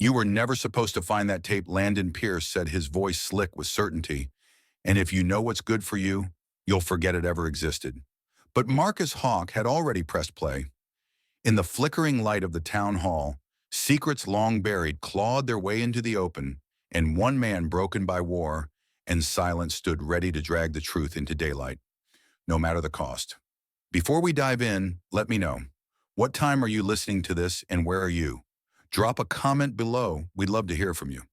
You were never supposed to find that tape, Landon Pierce said, his voice slick with certainty. And if you know what's good for you, you'll forget it ever existed. But Marcus Hawke had already pressed play. In the flickering light of the town hall, secrets long buried clawed their way into the open, and one man broken by war and silence stood ready to drag the truth into daylight, no matter the cost. Before we dive in, let me know. What time are you listening to this and where are you? Drop a comment below. We'd love to hear from you.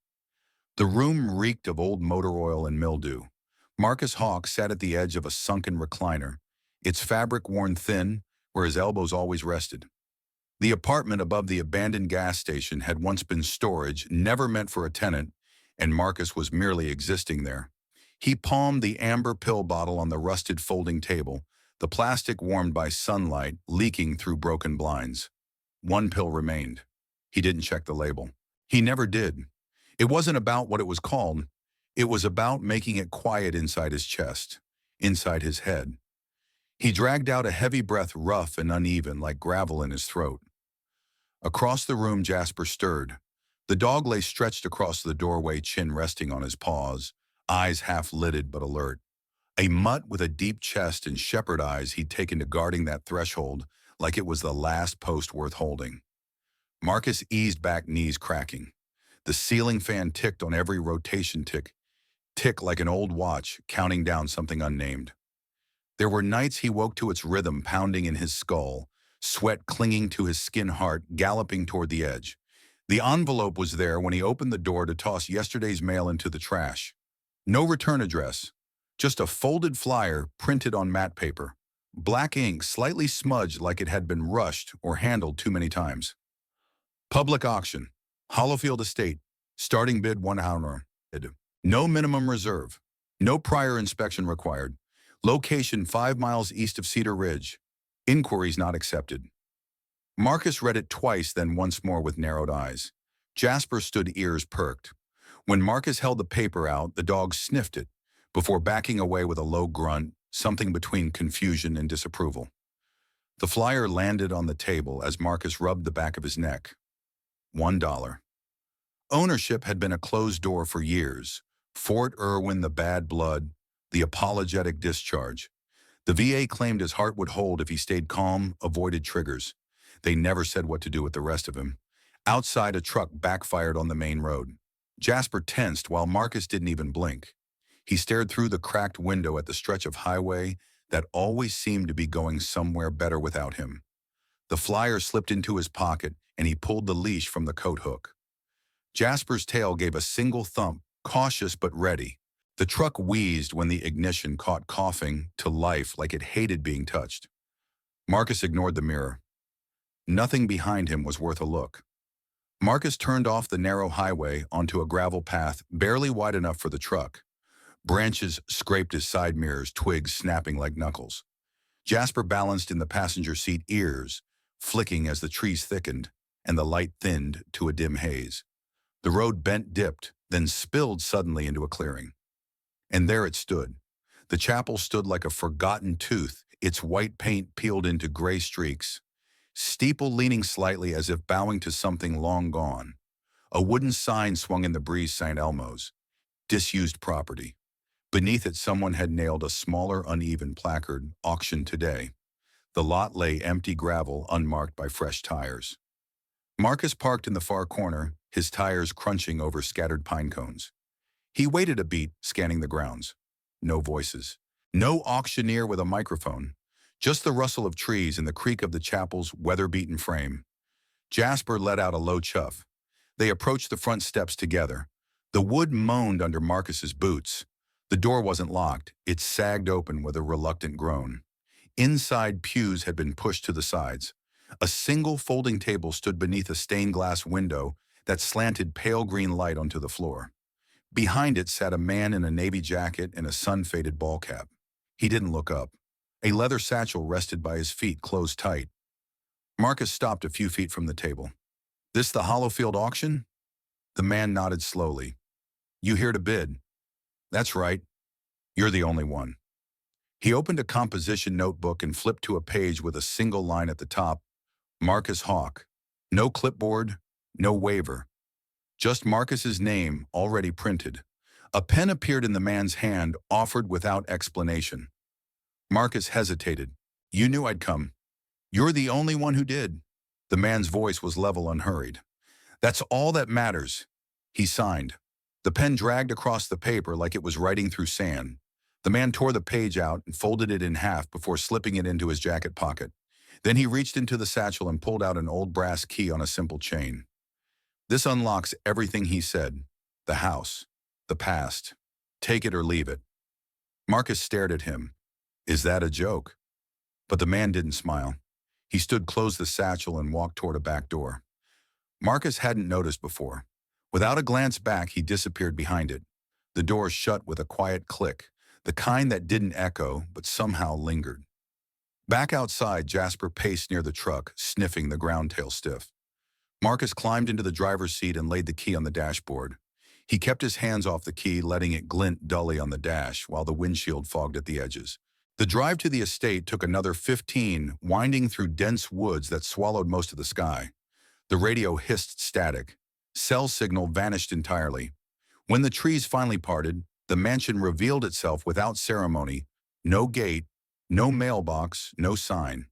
The room reeked of old motor oil and mildew. Marcus Hawke sat at the edge of a sunken recliner, its fabric worn thin where his elbows always rested. The apartment above the abandoned gas station had once been storage, never meant for a tenant, and Marcus was merely existing there. He palmed the amber pill bottle on the rusted folding table, the plastic warmed by sunlight leaking through broken blinds. One pill remained. He didn't check the label. He never did. It wasn't about what it was called. It was about making it quiet inside his chest, inside his head. He dragged out a heavy breath, rough and uneven, like gravel in his throat. Across the room, Jasper stirred. The dog lay stretched across the doorway, chin resting on his paws, eyes half-lidded but alert. A mutt with a deep chest and shepherd eyes he'd taken to guarding that threshold like it was the last post worth holding. Marcus eased back, knees cracking. The ceiling fan ticked on every rotation tick like an old watch, counting down something unnamed. There were nights he woke to its rhythm pounding in his skull, sweat clinging to his skin, heart galloping toward the edge. The envelope was there when he opened the door to toss yesterday's mail into the trash. No return address, just a folded flyer printed on matte paper. Black ink slightly smudged like it had been rushed or handled too many times. Public auction. Hollowfield Estate. Starting bid $1. No minimum reserve. No prior inspection required. Location 5 miles east of Cedar Ridge. Inquiries not accepted. Marcus read it twice, then once more with narrowed eyes. Jasper stood, ears perked. When Marcus held the paper out, the dog sniffed it, before backing away with a low grunt, something between confusion and disapproval. The flyer landed on the table as Marcus rubbed the back of his neck. $1. Ownership had been a closed door for years. Fort Irwin, the bad blood, the apologetic discharge. The VA claimed his heart would hold if he stayed calm, avoided triggers. They never said what to do with the rest of him. Outside, a truck backfired on the main road. Jasper tensed while Marcus didn't even blink. He stared through the cracked window at the stretch of highway that always seemed to be going somewhere better without him. The flyer slipped into his pocket and he pulled the leash from the coat hook. Jasper's tail gave a single thump, cautious but ready. The truck wheezed when the ignition caught, coughing to life like it hated being touched. Marcus ignored the mirror. Nothing behind him was worth a look. Marcus turned off the narrow highway onto a gravel path barely wide enough for the truck. Branches scraped his side mirrors, twigs snapping like knuckles. Jasper balanced in the passenger seat, ears flicking as the trees thickened and the light thinned to a dim haze. The road bent, dipped, then spilled suddenly into a clearing. And there it stood. The chapel stood like a forgotten tooth, its white paint peeled into gray streaks, steeple leaning slightly as if bowing to something long gone. A wooden sign swung in the breeze, St. Elmo's, disused property. Beneath it, someone had nailed a smaller, uneven placard, auction today. The lot lay empty, gravel unmarked by fresh tires. Marcus parked in the far corner, his tires crunching over scattered pine cones. He waited a beat, scanning the grounds. No voices. No auctioneer with a microphone. Just the rustle of trees and the creak of the chapel's weather-beaten frame. Jasper let out a low chuff. They approached the front steps together. The wood moaned under Marcus's boots. The door wasn't locked. It sagged open with a reluctant groan. Inside, pews had been pushed to the sides. A single folding table stood beneath a stained glass window that slanted pale green light onto the floor. Behind it sat a man in a navy jacket and a sun-faded ball cap. He didn't look up. A leather satchel rested by his feet, closed tight. Marcus stopped a few feet from the table. "This the Hollowfield auction?" The man nodded slowly. "You here to bid?" "That's right. You're the only one." He opened a composition notebook and flipped to a page with a single line at the top. Marcus Hawke. No clipboard, no waiver. Just Marcus's name already printed. A pen appeared in the man's hand, offered without explanation. Marcus hesitated. You knew I'd come. You're the only one who did. The man's voice was level, unhurried. That's all that matters. He signed. The pen dragged across the paper like it was writing through sand. The man tore the page out and folded it in half before slipping it into his jacket pocket. Then he reached into the satchel and pulled out an old brass key on a simple chain. This unlocks everything he said. The house. The past. Take it or leave it. Marcus stared at him. Is that a joke? But the man didn't smile. He stood, closed the satchel, and walked toward a back door. Marcus hadn't noticed before. Without a glance back, he disappeared behind it. The door shut with a quiet click, the kind that didn't echo but somehow lingered. Back outside, Jasper paced near the truck, sniffing the ground tail stiff. Marcus climbed into the driver's seat and laid the key on the dashboard. He kept his hands off the key, letting it glint dully on the dash while the windshield fogged at the edges. The drive to the estate took another 15, winding through dense woods that swallowed most of the sky. The radio hissed static. Cell signal vanished entirely. When the trees finally parted, the mansion revealed itself without ceremony. No gate, no mailbox, no sign.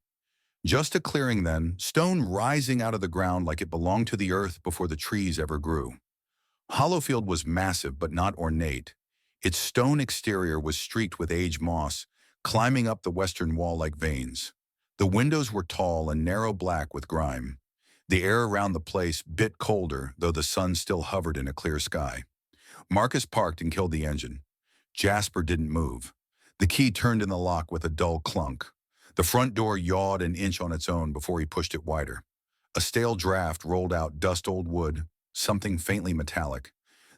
Just a clearing then, stone rising out of the ground like it belonged to the earth before the trees ever grew. Hollowfield was massive but not ornate. Its stone exterior was streaked with aged moss, climbing up the western wall like veins. The windows were tall and narrow, black with grime. The air around the place bit colder, though the sun still hovered in a clear sky. Marcus parked and killed the engine. Jasper didn't move. The key turned in the lock with a dull clunk. The front door yawed an inch on its own before he pushed it wider. A stale draft rolled out dust-old wood, something faintly metallic.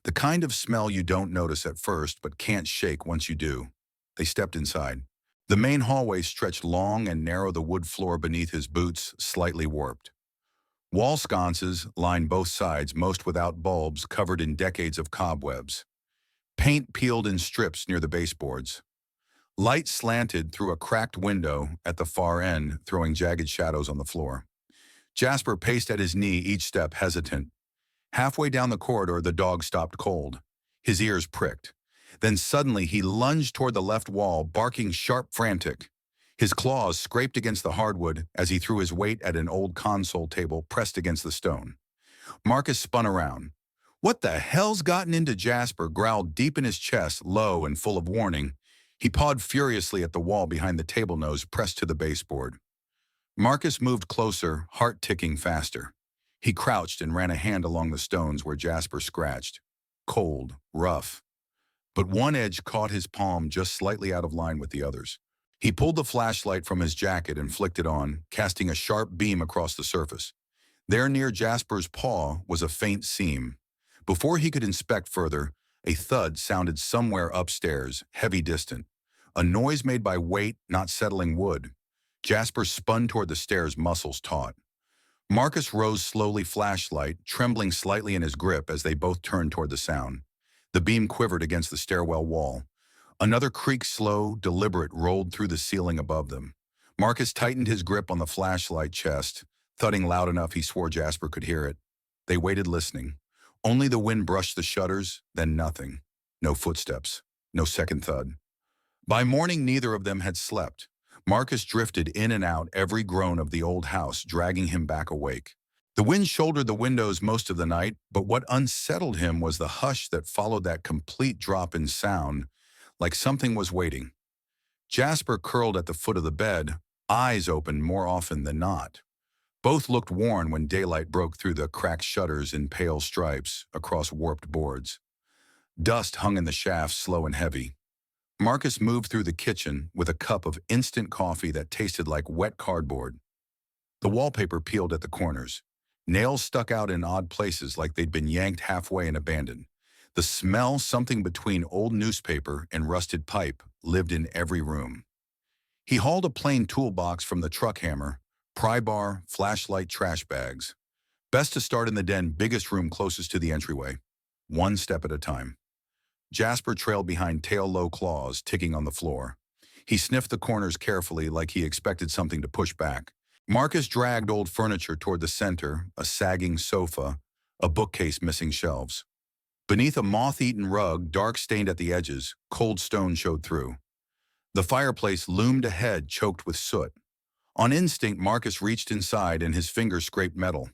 The kind of smell you don't notice at first but can't shake once you do. They stepped inside. The main hallway stretched long and narrow, the wood floor beneath his boots slightly warped. Wall sconces lined both sides, most without bulbs, covered in decades of cobwebs. Paint peeled in strips near the baseboards. Light slanted through a cracked window at the far end, throwing jagged shadows on the floor. Jasper paced at his knee, each step hesitant. Halfway down the corridor, the dog stopped cold. His ears pricked. Then suddenly he lunged toward the left wall, barking sharp, frantic. His claws scraped against the hardwood as he threw his weight at an old console table pressed against the stone. Marcus spun around. What the hell's gotten into Jasper growled deep in his chest, low and full of warning. He pawed furiously at the wall behind the table nose pressed to the baseboard. Marcus moved closer, heart ticking faster. He crouched and ran a hand along the stones where Jasper scratched. Cold, rough. But one edge caught his palm just slightly out of line with the others. He pulled the flashlight from his jacket and flicked it on, casting a sharp beam across the surface. There near Jasper's paw was a faint seam. Before he could inspect further, a thud sounded somewhere upstairs, heavy, distant. A noise made by weight not settling wood. Jasper spun toward the stairs, muscles taut. Marcus rose slowly, flashlight trembling slightly in his grip as they both turned toward the sound. The beam quivered against the stairwell wall. Another creak, slow, deliberate, rolled through the ceiling above them. Marcus tightened his grip on the flashlight chest, thudding loud enough he swore Jasper could hear it. They waited, listening. Only the wind brushed the shutters, then nothing. No footsteps. No second thud. By morning, neither of them had slept. Marcus drifted in and out, every groan of the old house dragging him back awake. The wind shouldered the windows most of the night, but what unsettled him was the hush that followed that complete drop in sound, like something was waiting. Jasper curled at the foot of the bed, eyes open more often than not. Both looked worn when daylight broke through the cracked shutters in pale stripes across warped boards. Dust hung in the shafts, slow and heavy. Marcus moved through the kitchen with a cup of instant coffee that tasted like wet cardboard. The wallpaper peeled at the corners. Nails stuck out in odd places like they'd been yanked halfway and abandoned. The smell, something between old newspaper and rusted pipe, lived in every room. He hauled a plain toolbox from the truck, hammer, pry bar, flashlight, trash bags. Best to start in the den, biggest room closest to the entryway. One step at a time. Jasper trailed behind, tail-low claws ticking on the floor. He sniffed the corners carefully like he expected something to push back. Marcus dragged old furniture toward the center, a sagging sofa, A bookcase missing shelves. Beneath a moth-eaten rug, dark-stained at the edges, cold stone showed through. The fireplace loomed ahead, choked with soot. On instinct, Marcus reached inside and his fingers scraped metal.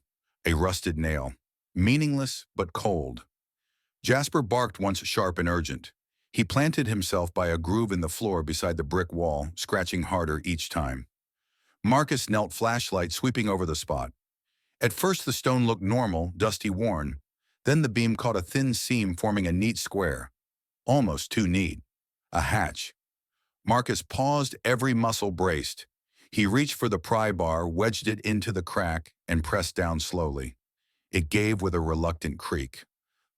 A rusted nail. Meaningless, but cold. Jasper barked once sharp and urgent. He planted himself by a groove in the floor beside the brick wall, scratching harder each time. Marcus knelt, flashlight sweeping over the spot. At first the stone looked normal, dusty worn. Then the beam caught a thin seam forming a neat square. Almost too neat. A hatch. Marcus paused, every muscle braced. He reached for the pry bar, wedged it into the crack, and pressed down slowly. It gave with a reluctant creak.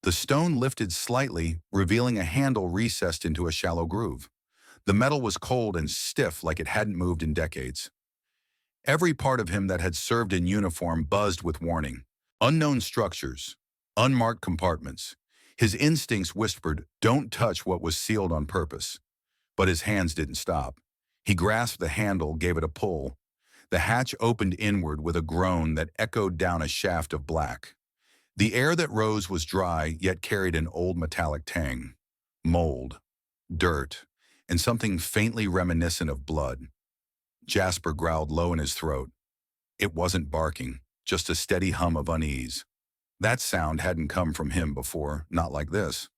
The stone lifted slightly, revealing a handle recessed into a shallow groove. The metal was cold and stiff, like it hadn't moved in decades. Every part of him that had served in uniform buzzed with warning. Unknown structures, unmarked compartments. His instincts whispered, "Don't touch what was sealed on purpose." But his hands didn't stop. He grasped the handle, gave it a pull. The hatch opened inward with a groan that echoed down a shaft of black. The air that rose was dry, yet carried an old metallic tang. Mold, dirt, and something faintly reminiscent of blood. Jasper growled low in his throat. It wasn't barking, just a steady hum of unease. That sound hadn't come from him before, not like this.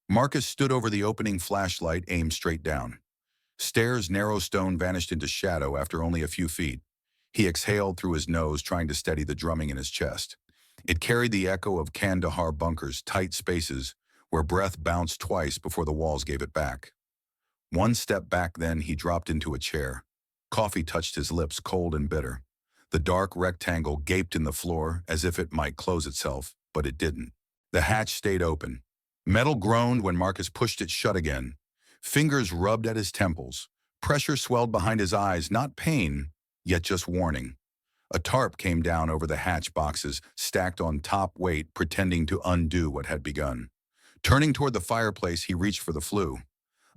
Marcus stood over the opening, flashlight aimed straight down. Stairs' narrow stone vanished into shadow after only a few feet. He exhaled through his nose, trying to steady the drumming in his chest. It carried the echo of Kandahar bunkers, tight spaces, where breath bounced twice before the walls gave it back. One step back, then he dropped into a chair. Coffee touched his lips, cold and bitter. The dark rectangle gaped in the floor as if it might close itself, but it didn't. The hatch stayed open. Metal groaned when Marcus pushed it shut again. Fingers rubbed at his temples. Pressure swelled behind his eyes, not pain, yet just warning. A tarp came down over the hatch boxes, stacked on top weight, pretending to undo what had begun. Turning toward the fireplace, he reached for the flue.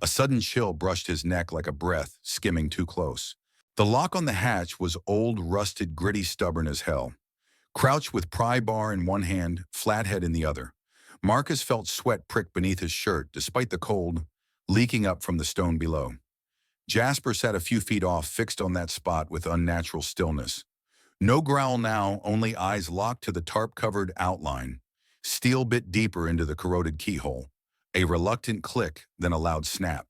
A sudden chill brushed his neck like a breath, skimming too close. The lock on the hatch was old, rusted, gritty, stubborn as hell. Crouched with pry bar in one hand, flathead in the other, Marcus felt sweat prick beneath his shirt, despite the cold, leaking up from the stone below. Jasper sat a few feet off, fixed on that spot with unnatural stillness. No growl now, only eyes locked to the tarp-covered outline. Steel bit deeper into the corroded keyhole. A reluctant click, then a loud snap.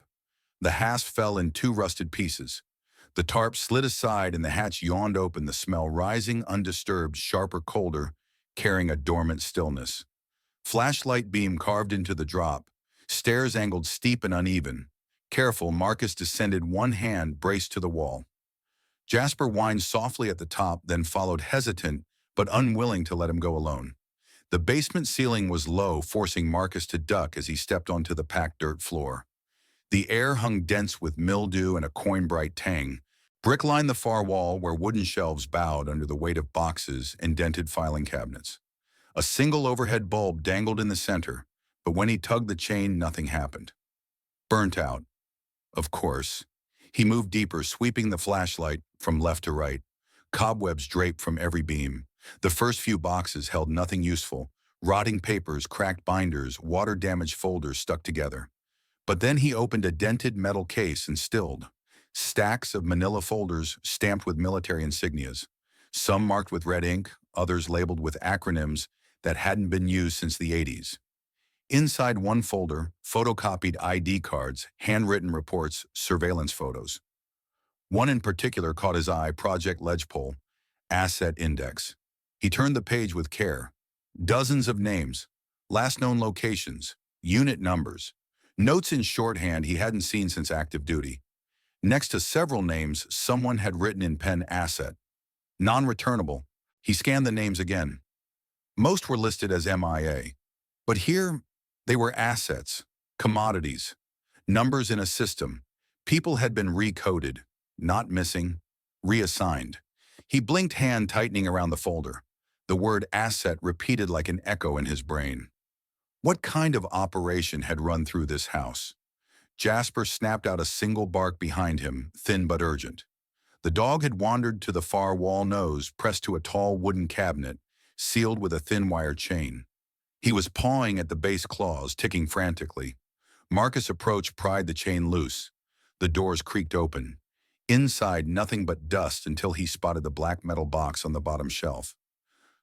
The hasp fell in two rusted pieces. The tarp slid aside and the hatch yawned open, the smell rising, undisturbed, sharper, colder, carrying a dormant stillness. Flashlight beam carved into the drop. Stairs angled steep and uneven. Careful, Marcus descended, one hand braced to the wall. Jasper whined softly at the top, then followed, hesitant but unwilling to let him go alone. The basement ceiling was low, forcing Marcus to duck as he stepped onto the packed dirt floor. The air hung dense with mildew and a coin-bright tang. Brick lined the far wall where wooden shelves bowed under the weight of boxes and dented filing cabinets. A single overhead bulb dangled in the center, but when he tugged the chain, nothing happened. Burnt out. Of course. He moved deeper, sweeping the flashlight from left to right. Cobwebs draped from every beam. The first few boxes held nothing useful. Rotting papers, cracked binders, water-damaged folders stuck together. But then he opened a dented metal case and stilled. Stacks of manila folders stamped with military insignias. Some marked with red ink, others labeled with acronyms that hadn't been used since the 80s. Inside one folder, photocopied ID cards, handwritten reports, surveillance photos. One in particular caught his eye, Project Ledgepole, Asset Index. He turned the page with care. Dozens of names, last known locations, unit numbers, notes in shorthand he hadn't seen since active duty. Next to several names, someone had written in pen asset. Non-returnable. He scanned the names again. Most were listed as MIA. But here, they were assets, commodities, numbers in a system. People had been recoded, not missing, reassigned. He blinked, hand tightening around the folder. The word asset repeated like an echo in his brain. What kind of operation had run through this house? Jasper snapped out a single bark behind him, thin but urgent. The dog had wandered to the far wall, nose pressed to a tall wooden cabinet, sealed with a thin wire chain. He was pawing at the base claws, ticking frantically. Marcus approached, pried the chain loose. The doors creaked open. Inside, nothing but dust until he spotted the black metal box on the bottom shelf.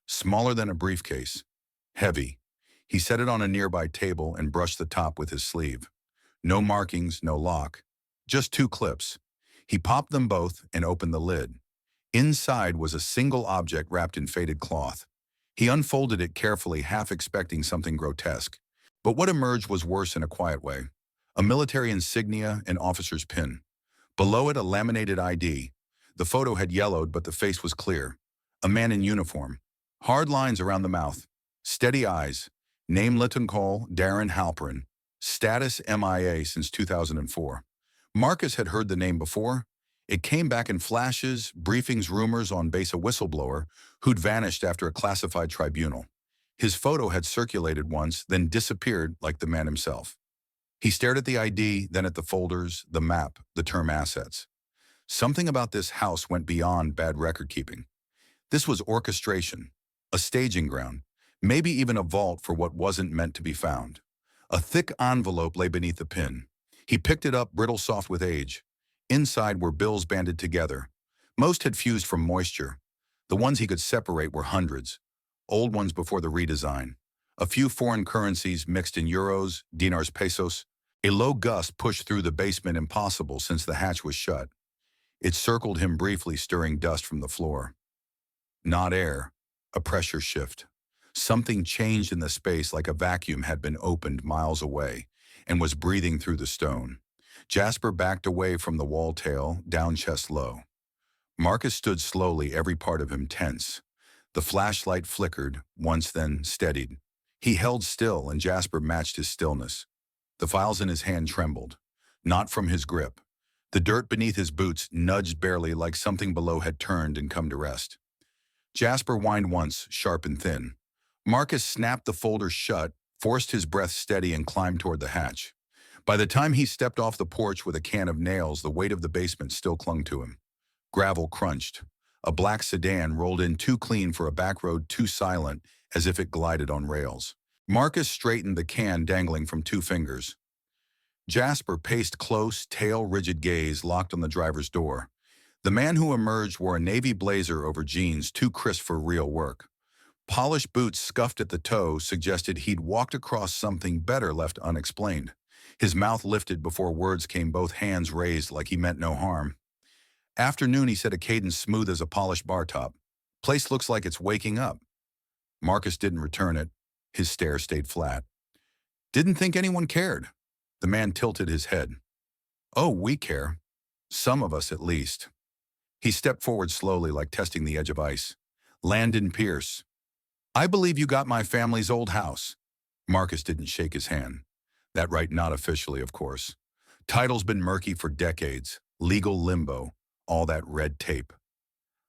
Smaller than a briefcase. Heavy. He set it on a nearby table and brushed the top with his sleeve. No markings, no lock. Just two clips. He popped them both and opened the lid. Inside was a single object wrapped in faded cloth. He unfolded it carefully, half expecting something grotesque. But what emerged was worse in a quiet way. A military insignia and officer's pin. Below it, a laminated ID. The photo had yellowed, but the face was clear. A man in uniform. Hard lines around the mouth. Steady eyes. Name Litton-Cole, Darren Halperin. Status MIA since 2004. Marcus had heard the name before. It came back in flashes, briefings, rumors on base, a whistleblower who'd vanished after a classified tribunal. His photo had circulated once, then disappeared like the man himself. He stared at the ID, then at the folders, the map, the term assets. Something about this house went beyond bad record-keeping. This was orchestration, a staging ground, maybe even a vault for what wasn't meant to be found. A thick envelope lay beneath the pin. He picked it up, brittle soft with age. Inside were bills banded together. Most had fused from moisture. The ones he could separate were hundreds. Old ones before the redesign. A few foreign currencies mixed in euros, dinars, pesos. A low gust pushed through the basement, impossible since the hatch was shut. It circled him briefly, stirring dust from the floor. Not air, a pressure shift. Something changed in the space, like a vacuum had been opened miles away and was breathing through the stone. Jasper backed away from the wall tail, down chest low. Marcus stood slowly, every part of him tense. The flashlight flickered, once then steadied. He held still, and Jasper matched his stillness. The files in his hand trembled, not from his grip. The dirt beneath his boots nudged barely, like something below had turned and come to rest. Jasper whined once, sharp and thin. Marcus snapped the folder shut, forced his breath steady, and climbed toward the hatch. By the time he stepped off the porch with a can of nails, the weight of the basement still clung to him. Gravel crunched. A black sedan rolled in, too clean for a back road, too silent, as if it glided on rails. Marcus straightened the can dangling from two fingers. Jasper paced close, tail rigid, gaze locked on the driver's door. The man who emerged wore a navy blazer over jeans, too crisp for real work. Polished boots scuffed at the toe suggested he'd walked across something better left unexplained. His mouth lifted before words came, both hands raised like he meant no harm. Afternoon, he said, a cadence smooth as a polished bar top. Place looks like it's waking up. Marcus didn't return it. His stare stayed flat. Didn't think anyone cared. The man tilted his head. Oh, we care. Some of us, at least. He stepped forward slowly, like testing the edge of ice. Landon Pierce. I believe you got my family's old house. Marcus didn't shake his hand. That right, not officially, of course. Title's been murky for decades. Legal limbo. All that red tape.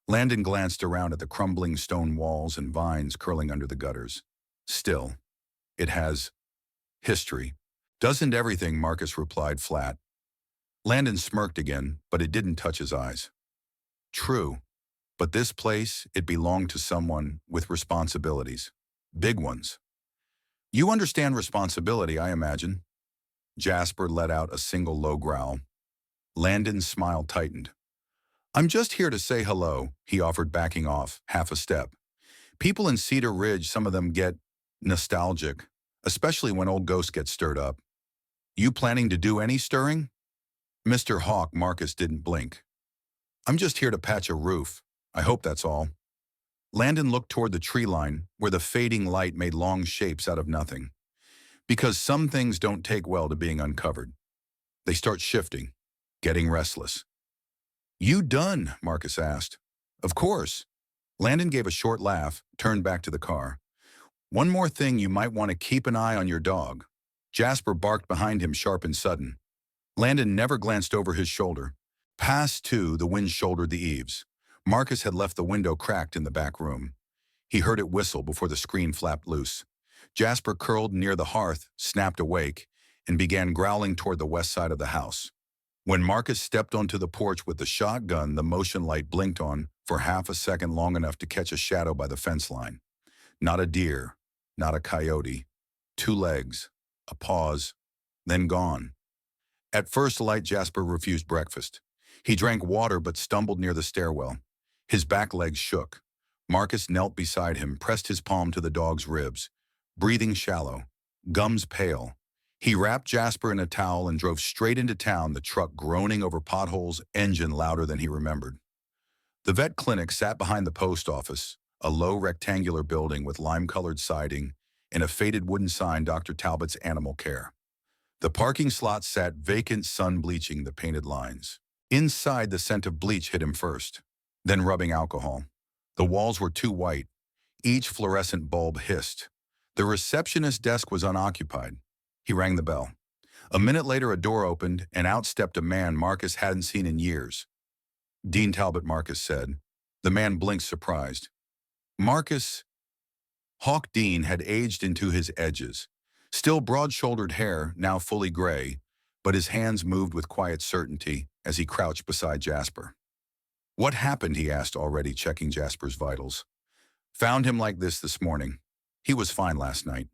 Landon glanced around at the crumbling stone walls and vines curling under the gutters. Still, it has history. Doesn't everything, Marcus replied flat. Landon smirked again, but it didn't touch his eyes. True, but this place, it belonged to someone with responsibilities. Big ones. You understand responsibility, I imagine. Jasper let out a single low growl. Landon's smile tightened. I'm just here to say hello, he offered, backing off, half a step. People in Cedar Ridge, some of them get nostalgic, especially when old ghosts get stirred up. You planning to do any stirring? Mr. Hawke, Marcus didn't blink. I'm just here to patch a roof. I hope that's all. Landon looked toward the tree line, where the fading light made long shapes out of nothing. Because some things don't take well to being uncovered. They start shifting, getting restless. You done? Marcus asked. Of course. Landon gave a short laugh, turned back to the car. One more thing, you might want to keep an eye on your dog. Jasper barked behind him, sharp and sudden. Landon never glanced over his shoulder. Past two, the wind shouldered the eaves. Marcus had left the window cracked in the back room. He heard it whistle before the screen flapped loose. Jasper curled near the hearth, snapped awake, and began growling toward the west side of the house. When Marcus stepped onto the porch with the shotgun, the motion light blinked on for half a second, long enough to catch a shadow by the fence line. Not a deer, not a coyote. 2 legs, a pause, then gone. At first light, Jasper refused breakfast. He drank water but stumbled near the stairwell. His back legs shook. Marcus knelt beside him, pressed his palm to the dog's ribs, breathing shallow, gums pale. He wrapped Jasper in a towel and drove straight into town, the truck groaning over potholes, engine louder than he remembered. The vet clinic sat behind the post office, a low rectangular building with lime-colored siding and a faded wooden sign, Dr. Talbot's Animal Care. The parking slot sat vacant, sun bleaching the painted lines. Inside, the scent of bleach hit him first, then rubbing alcohol. The walls were too white. Each fluorescent bulb hissed. The receptionist's desk was unoccupied. He rang the bell. A minute later, a door opened, and out stepped a man Marcus hadn't seen in years. "Dean Talbot," Marcus said. The man blinked, surprised. Marcus Hawke Dean had aged into his edges. Still broad-shouldered hair, now fully gray, but his hands moved with quiet certainty as he crouched beside Jasper. "What happened?" he asked, already checking Jasper's vitals. "Found him like this morning. He was fine last night."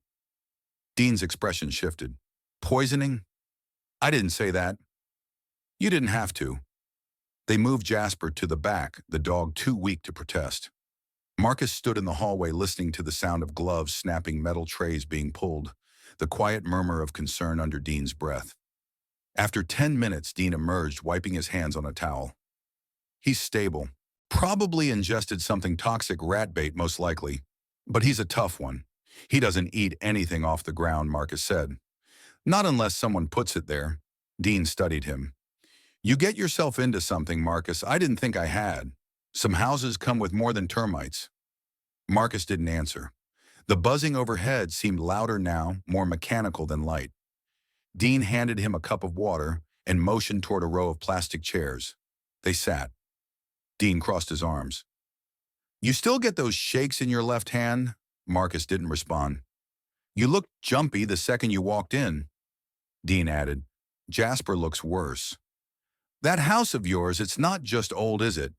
Dean's expression shifted. "Poisoning? I didn't say that." "You didn't have to." They moved Jasper to the back, the dog too weak to protest. Marcus stood in the hallway listening to the sound of gloves snapping, metal trays being pulled, the quiet murmur of concern under Dean's breath. After 10 minutes, Dean emerged, wiping his hands on a towel. "He's stable. Probably ingested something toxic, rat bait most likely. But he's a tough one. He doesn't eat anything off the ground," Marcus said. "Not unless someone puts it there." Dean studied him. "You get yourself into something, Marcus, I didn't think I had. Some houses come with more than termites." Marcus didn't answer. The buzzing overhead seemed louder now, more mechanical than light. Dean handed him a cup of water and motioned toward a row of plastic chairs. They sat. Dean crossed his arms. "You still get those shakes in your left hand?" Marcus didn't respond. "You looked jumpy the second you walked in." Dean added, "Jasper looks worse." "That house of yours, it's not just old, is it?"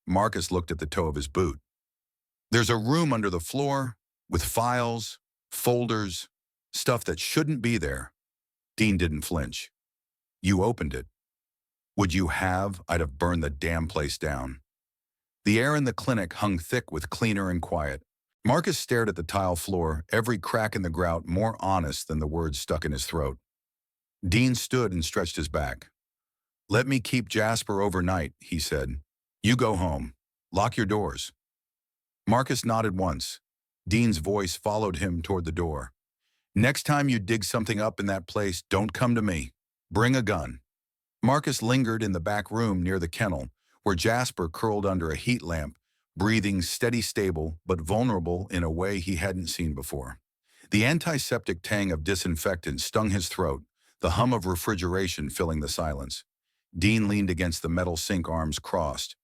Marcus looked at the toe of his boot. "There's a room under the floor with files, folders, stuff that shouldn't be there." Dean didn't flinch. "You opened it." "Would you have? I'd have burned the damn place down." The air in the clinic hung thick with cleaner and quiet. Marcus stared at the tile floor, every crack in the grout more honest than the words stuck in his throat. Dean stood and stretched his back. "Let me keep Jasper overnight," he said. "You go home. Lock your doors." Marcus nodded once. Dean's voice followed him toward the door. "Next time you dig something up in that place, don't come to me. Bring a gun." Marcus lingered in the back room near the kennel, where Jasper curled under a heat lamp, breathing steady, stable, but vulnerable in a way he hadn't seen before. The antiseptic tang of disinfectant stung his throat, the hum of refrigeration filling the silence. Dean leaned against the metal sink, arms crossed.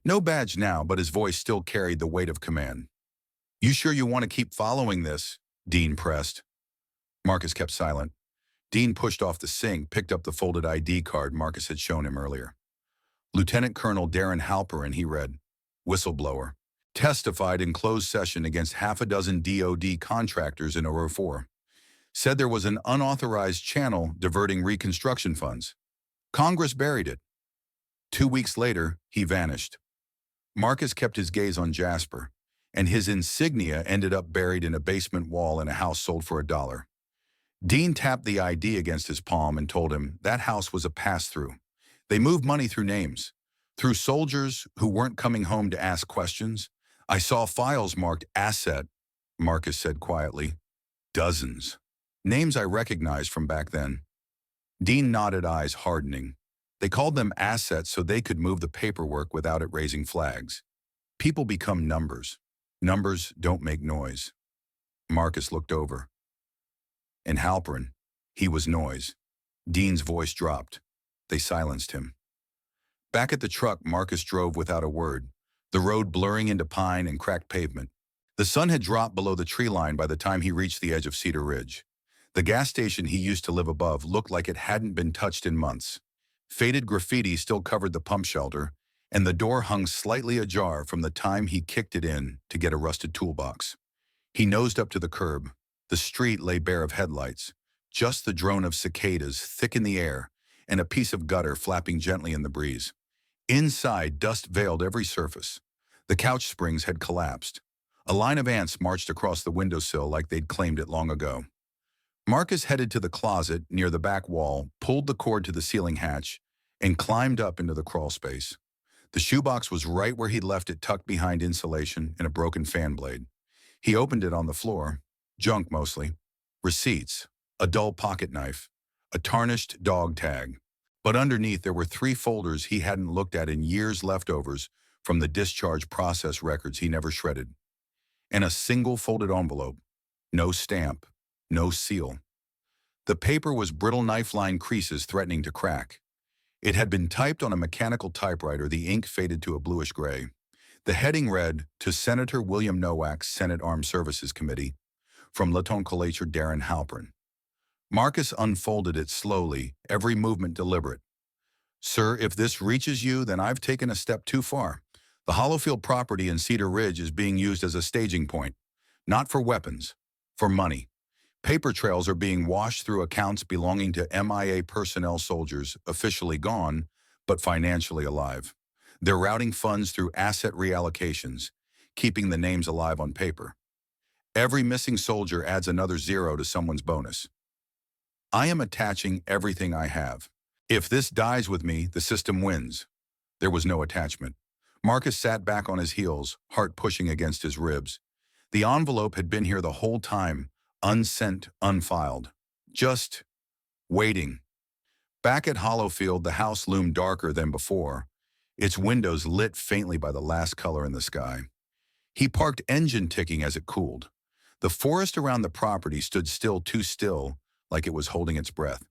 No badge now, but his voice still carried the weight of command. "You sure you want to keep following this?" Dean pressed. Marcus kept silent. Dean pushed off the sink, picked up the folded ID card Marcus had shown him earlier. "Lieutenant Colonel Darren Halperin," he read. "Whistleblower. Testified in closed session against half a dozen DOD contractors in 004. Said there was an unauthorized channel diverting reconstruction funds. Congress buried it. 2 weeks later, he vanished." Marcus kept his gaze on Jasper, and his insignia ended up buried in a basement wall in a house sold for $1. Dean tapped the ID against his palm and told him that house was a pass-through. They moved money through names, through soldiers who weren't coming home to ask questions. "I saw files marked asset," Marcus said quietly. "Dozens. Names I recognized from back then." Dean nodded, eyes hardening. They called them assets so they could move the paperwork without it raising flags. People become numbers. Numbers don't make noise. Marcus looked over. And Halperin, he was noise. Dean's voice dropped. They silenced him. Back at the truck, Marcus drove without a word, the road blurring into pine and cracked pavement. The sun had dropped below the tree line by the time he reached the edge of Cedar Ridge. The gas station he used to live above looked like it hadn't been touched in months. Faded graffiti still covered the pump shelter, and the door hung slightly ajar from the time he kicked it in to get a rusted toolbox. He nosed up to the curb. The street lay bare of headlights, just the drone of cicadas thick in the air and a piece of gutter flapping gently in the breeze. Inside, dust veiled every surface. The couch springs had collapsed. A line of ants marched across the windowsill like they'd claimed it long ago. Marcus headed to the closet near the back wall, pulled the cord to the ceiling hatch, and climbed up into the crawl space. The shoebox was right where he'd left it, tucked behind insulation and a broken fan blade. He opened it on the floor. Junk mostly. Receipts, a dull pocket knife, a tarnished dog tag. But underneath there were 3 folders he hadn't looked at in years, leftovers from the discharge process records he never shredded. And a single folded envelope. No stamp, no seal. The paper was brittle knife-lined creases threatening to crack. It had been typed on a mechanical typewriter, the ink faded to a bluish gray. The heading read, "To Senator William Nowak, Senate Armed Services Committee," from Lieutenant Colonel Darren Halpern. Marcus unfolded it slowly, every movement deliberate. "Sir, if this reaches you, then I've taken a step too far. The Hollowfield property in Cedar Ridge is being used as a staging point, not for weapons, for money. Paper trails are being washed through accounts belonging to MIA personnel, soldiers officially gone, but financially alive. They're routing funds through asset reallocations, keeping the names alive on paper. Every missing soldier adds another 0 to someone's bonus. I am attaching everything I have. If this dies with me, the system wins." There was no attachment. Marcus sat back on his heels, heart pushing against his ribs. The envelope had been here the whole time, unsent, unfiled. Just waiting. Back at Hollowfield, the house loomed darker than before, its windows lit faintly by the last color in the sky. He parked, engine ticking as it cooled. The forest around the property stood still, too still, like it was holding its breath.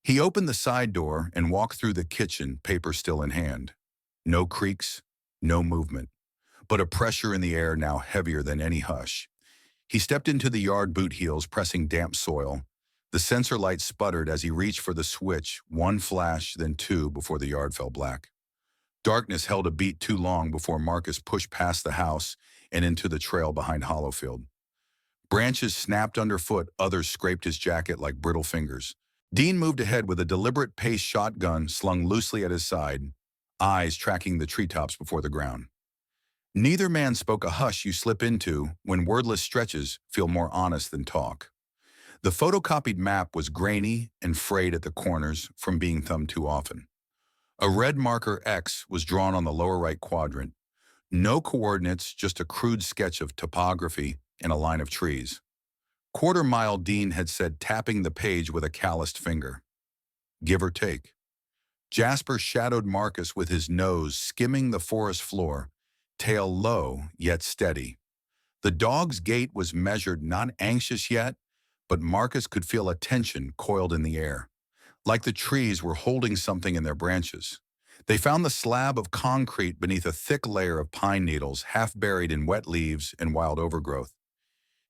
He opened the side door and walked through the kitchen, paper still in hand. No creaks, no movement, but a pressure in the air now heavier than any hush. He stepped into the yard, boot heels pressing damp soil. The sensor light sputtered as he reached for the switch, 1 flash, then 2 before the yard fell black. Darkness held a beat too long before Marcus pushed past the house and into the trail behind Hollowfield. Branches snapped underfoot, others scraped his jacket like brittle fingers. Dean moved ahead with a deliberate pace, shotgun slung loosely at his side, eyes tracking the treetops before the ground. Neither man spoke, a hush you slip into when wordless stretches feel more honest than talk. The photocopied map was grainy and frayed at the corners from being thumbed too often. A red marker X was drawn on the lower right quadrant. No coordinates, just a crude sketch of topography and a line of trees. Quarter-mile, Dean had said, tapping the page with a calloused finger. Give or take. Jasper shadowed Marcus with his nose skimming the forest floor, tail low yet steady. The dog's gait was measured, not anxious yet, but Marcus could feel a tension coiled in the air, like the trees were holding something in their branches. They found the slab of concrete beneath a thick layer of pine needles, half buried in wet leaves and wild overgrowth.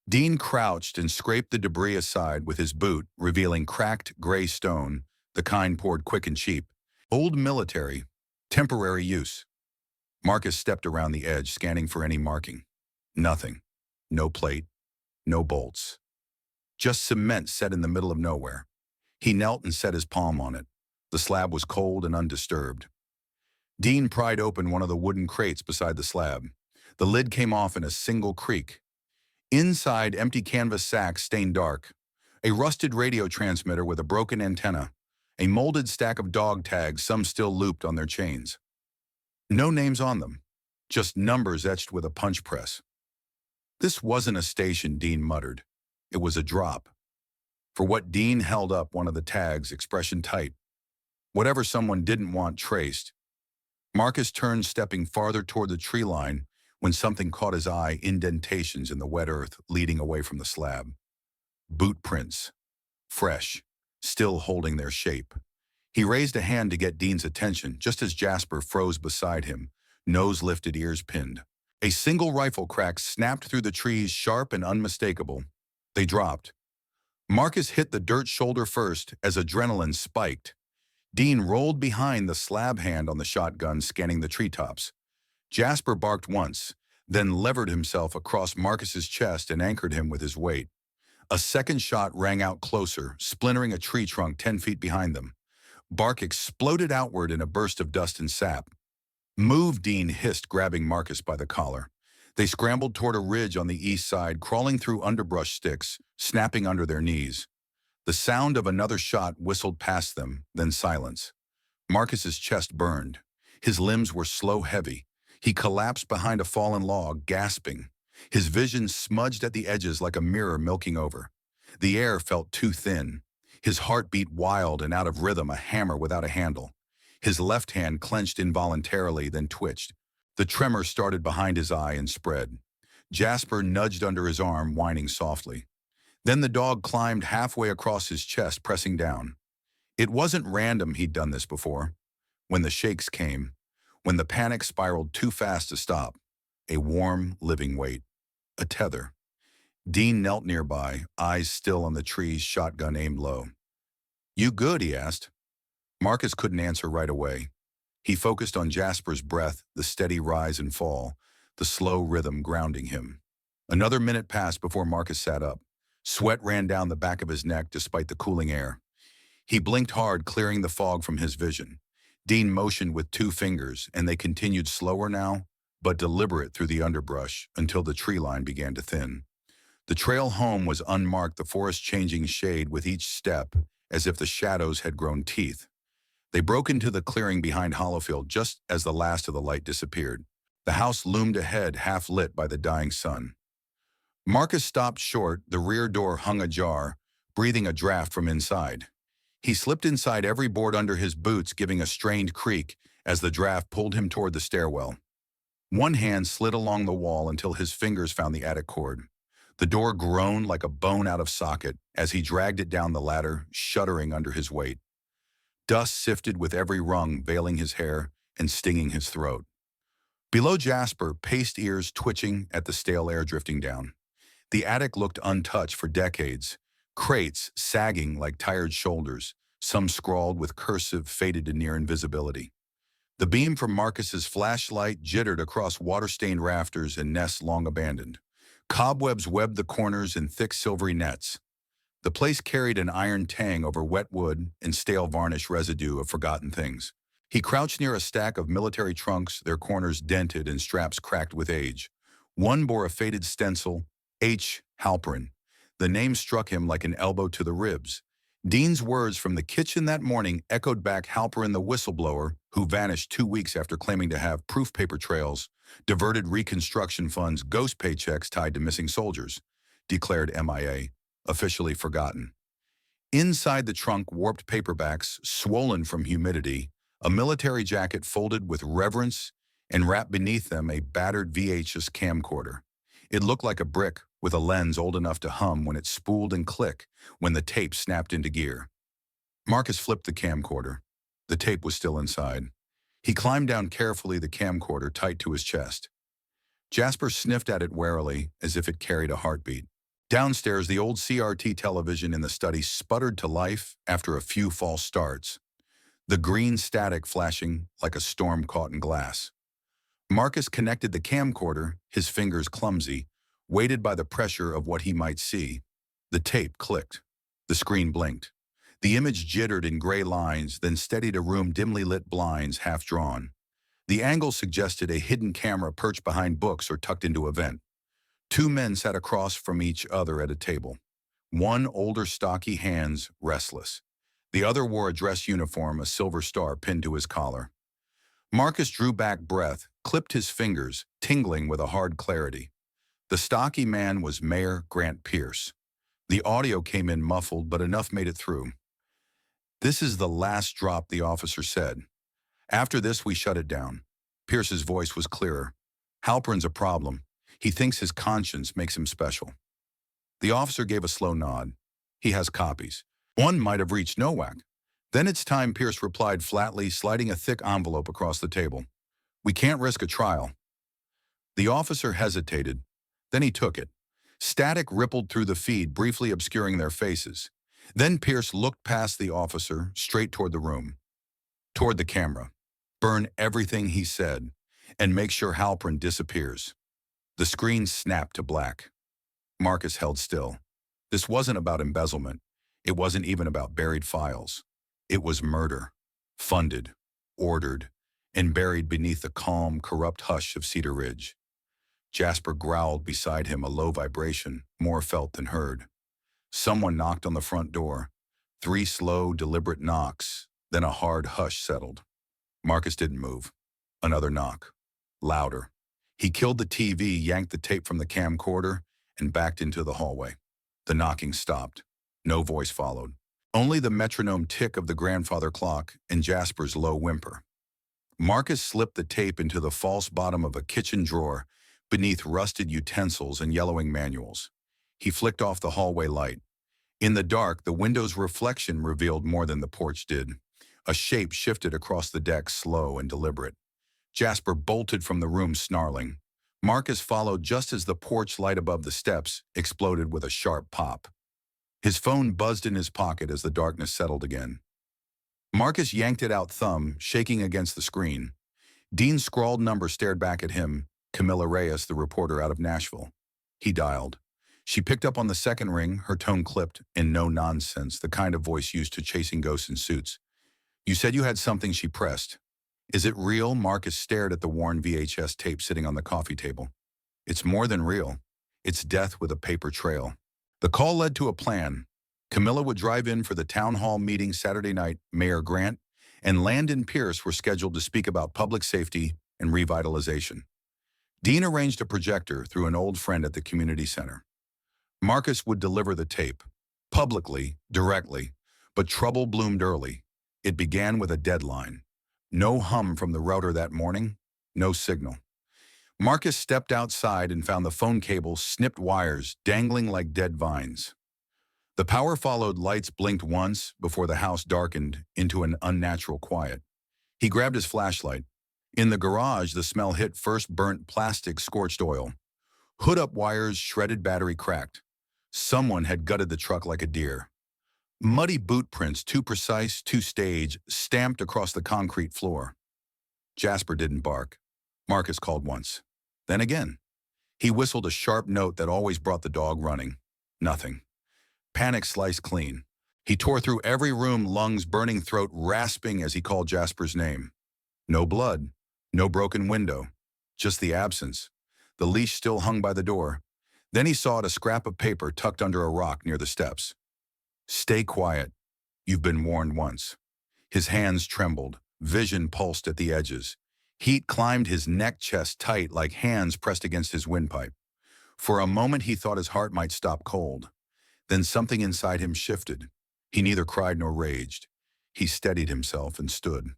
Dean crouched and scraped the debris aside with his boot, revealing cracked gray stone, the kind poured quick and cheap. Old military, temporary use. Marcus stepped around the edge, scanning for any marking. Nothing. No plate. No bolts. Just cement set in the middle of nowhere. He knelt and set his palm on it. The slab was cold and undisturbed. Dean pried open one of the wooden crates beside the slab. The lid came off in a single creak. Inside, empty canvas sacks stained dark. A rusted radio transmitter with a broken antenna. A molded stack of dog tags, some still looped on their chains. No names on them, just numbers etched with a punch press. This wasn't a station, Dean muttered. It was a drop. For what Dean held up one of the tags, expression tight. Whatever someone didn't want traced. Marcus turned, stepping farther toward the tree line, when something caught his eye, indentations in the wet earth leading away from the slab. Boot prints. Fresh, still holding their shape. He raised a hand to get Dean's attention, just as Jasper froze beside him, nose lifted, ears pinned. A single rifle crack snapped through the trees, sharp and unmistakable. They dropped. Marcus hit the dirt shoulder first as adrenaline spiked. Dean rolled behind, the slab hand on the shotgun, scanning the treetops. Jasper barked once, then levered himself across Marcus's chest and anchored him with his weight. A second shot rang out closer, splintering a tree trunk 10 feet behind them. Bark exploded outward in a burst of dust and sap. "Move," Dean hissed, grabbing Marcus by the collar. They scrambled toward a ridge on the east side, crawling through underbrush sticks, snapping under their knees. The sound of another shot whistled past them, then silence. Marcus's chest burned. His limbs were slow heavy. He collapsed behind a fallen log, gasping. His vision smudged at the edges like a mirror milking over. The air felt too thin. His heart beat wild and out of rhythm, a hammer without a handle. His left hand clenched involuntarily, then twitched. The tremor started behind his eye and spread. Jasper nudged under his arm, whining softly. Then the dog climbed halfway across his chest, pressing down. It wasn't random he'd done this before. When the shakes came, when the panic spiraled too fast to stop, a warm, living weight. A tether. Dean knelt nearby, eyes still on the trees, shotgun aimed low. "You good?" he asked. Marcus couldn't answer right away. He focused on Jasper's breath, the steady rise and fall, the slow rhythm grounding him. Another minute passed before Marcus sat up. Sweat ran down the back of his neck despite the cooling air. He blinked hard, clearing the fog from his vision. Dean motioned with 2 fingers, and they continued slower now, but deliberate through the underbrush until the tree line began to thin. The trail home was unmarked, the forest changing shade with each step, as if the shadows had grown teeth. They broke into the clearing behind Hollowfield just as the last of the light disappeared. The house loomed ahead, half lit by the dying sun. Marcus stopped short, the rear door hung ajar, breathing a draft from inside. He slipped inside, every board under his boots giving a strained creak as the draft pulled him toward the stairwell. One hand slid along the wall until his fingers found the attic cord. The door groaned like a bone out of socket as he dragged it down the ladder, shuddering under his weight. Dust sifted with every rung, veiling his hair and stinging his throat. Below Jasper, paced ears twitching at the stale air drifting down. The attic looked untouched for decades, crates sagging like tired shoulders, some scrawled with cursive faded to near invisibility. The beam from Marcus's flashlight jittered across water-stained rafters and nests long abandoned. Cobwebs webbed the corners in thick silvery nets. The place carried an iron tang over wet wood and stale varnish residue of forgotten things. He crouched near a stack of military trunks, their corners dented and straps cracked with age. One bore a faded stencil, H. Halperin. The name struck him like an elbow to the ribs. Dean's words from the kitchen that morning echoed back. Halperin, the whistleblower, who vanished 2 weeks after claiming to have proof paper trails, diverted Reconstruction Fund's ghost paychecks tied to missing soldiers, declared MIA, officially forgotten. Inside the trunk, warped paperbacks, swollen from humidity, a military jacket folded with reverence, and wrapped beneath them a battered VHS camcorder. It looked like a brick with a lens old enough to hum when it spooled and clicked when the tape snapped into gear. Marcus flipped the camcorder. The tape was still inside. He climbed down carefully, the camcorder tight to his chest. Jasper sniffed at it warily, as if it carried a heartbeat. Downstairs, the old CRT television in the study sputtered to life after a few false starts, the green static flashing like a storm caught in glass. Marcus connected the camcorder, his fingers clumsy, weighted by the pressure of what he might see. The tape clicked. The screen blinked. The image jittered in gray lines, then steadied a room dimly lit, blinds half drawn. The angle suggested a hidden camera perched behind books or tucked into a vent. 2 men sat across from each other at a table. One older, stocky, hands restless. The other wore a dress uniform, a silver star pinned to his collar. Marcus drew back breath, clipped his fingers, tingling with a hard clarity. The stocky man was Mayor Grant Pierce. The audio came in muffled, but enough made it through. "This is the last drop," the officer said. "After this, we shut it down." Pierce's voice was clearer. "Halperin's a problem. He thinks his conscience makes him special." The officer gave a slow nod. "He has copies. One might have reached Nowak." "Then it's time," Pierce replied flatly, sliding a thick envelope across the table. "We can't risk a trial." The officer hesitated. Then he took it. Static rippled through the feed, briefly obscuring their faces. Then Pierce looked past the officer, straight toward the room. Toward the camera. "Burn everything he said, and make sure Halperin disappears." The screen snapped to black. Marcus held still. This wasn't about embezzlement. It wasn't even about buried files. It was murder. Funded, ordered, and buried beneath the calm, corrupt hush of Cedar Ridge. Jasper growled beside him, a low vibration, more felt than heard. Someone knocked on the front door. 3 slow, deliberate knocks, then a hard hush settled. Marcus didn't move. Another knock. Louder. He killed the TV, yanked the tape from the camcorder, and backed into the hallway. The knocking stopped. No voice followed. Only the metronome tick of the grandfather clock and Jasper's low whimper. Marcus slipped the tape into the false bottom of a kitchen drawer beneath rusted utensils and yellowing manuals. He flicked off the hallway light. In the dark, the window's reflection revealed more than the porch did. A shape shifted across the deck, slow and deliberate. Jasper bolted from the room, snarling. Marcus followed just as the porch light above the steps exploded with a sharp pop. His phone buzzed in his pocket as the darkness settled again. Marcus yanked it out, thumb shaking against the screen. Dean's scrawled number stared back at him, Camilla Reyes, the reporter out of Nashville. He dialed. She picked up on the second ring, her tone clipped, in no nonsense, the kind of voice used to chasing ghosts in suits. "You said you had something," she pressed. "Is it real?" Marcus stared at the worn VHS tape sitting on the coffee table. "It's more than real. It's death with a paper trail." The call led to a plan. Camilla would drive in for the town hall meeting Saturday night. Mayor Grant and Landon Pierce were scheduled to speak about public safety and revitalization. Dean arranged a projector through an old friend at the community center. Marcus would deliver the tape, publicly, directly, but trouble bloomed early. It began with a deadline. No hum from the router that morning, no signal. Marcus stepped outside and found the phone cable, snipped wires, dangling like dead vines. The power followed, lights blinked once before the house darkened into an unnatural quiet. He grabbed his flashlight. In the garage, the smell hit first: burnt plastic, scorched oil. Hood-up wires, shredded battery, cracked. Someone had gutted the truck like a deer. Muddy boot prints, too precise, too staged, stamped across the concrete floor. Jasper didn't bark. Marcus called once. Then again. He whistled a sharp note that always brought the dog running. Nothing. Panic sliced clean. He tore through every room, lungs burning, throat rasping as he called Jasper's name. No blood. No broken window. Just the absence. The leash still hung by the door. Then he saw a scrap of paper tucked under a rock near the steps. "Stay quiet. You've been warned once." His hands trembled. Vision pulsed at the edges. Heat climbed his neck, chest tight like hands pressed against his windpipe. For a moment he thought his heart might stop cold. Then something inside him shifted. He neither cried nor raged. He steadied himself and stood.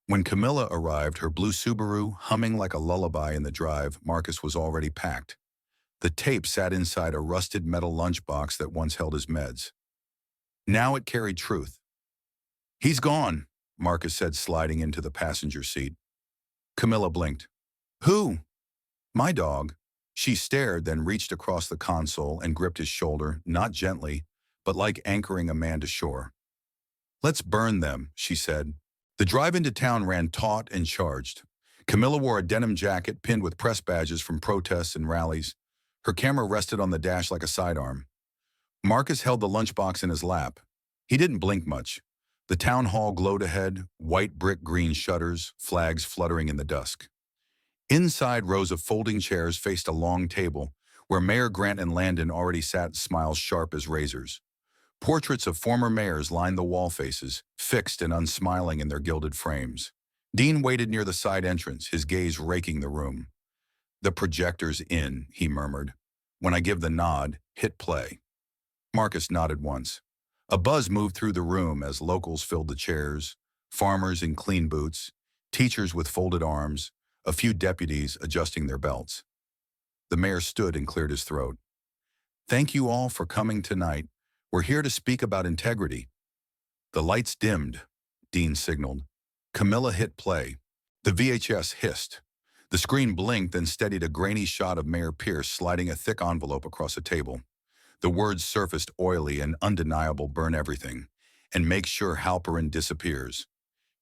When Camilla arrived, her blue Subaru humming like a lullaby in the drive, Marcus was already packed. The tape sat inside a rusted metal lunchbox that once held his meds. Now it carried truth. "He's gone," Marcus said, sliding into the passenger seat. Camilla blinked. "Who?" "My dog." She stared, then reached across the console and gripped his shoulder, not gently, but like anchoring a man to shore. "Let's burn them," she said. The drive into town ran taut and charged. Camilla wore a denim jacket pinned with press badges from protests and rallies. Her camera rested on the dash like a sidearm. Marcus held the lunchbox in his lap. He didn't blink much. The town hall glowed ahead, white brick green shutters, flags fluttering in the dusk. Inside, rows of folding chairs faced a long table, where Mayor Grant and Landon already sat, smiles sharp as razors. Portraits of former mayors lined the wall faces, fixed and unsmiling in their gilded frames. Dean waited near the side entrance, his gaze raking the room. "The projector's in," he murmured. "When I give the nod, hit play." Marcus nodded once. A buzz moved through the room as locals filled the chairs, farmers in clean boots, teachers with folded arms, a few deputies adjusting their belts. The mayor stood and cleared his throat. "Thank you all for coming tonight. We're here to speak about integrity." The lights dimmed, Dean signaled. Camilla hit play. The VHS hissed. The screen blinked and steadied a grainy shot of Mayor Pierce sliding a thick envelope across a table. The words surfaced, oily and undeniable: "Burn everything, and make sure Halperin disappears."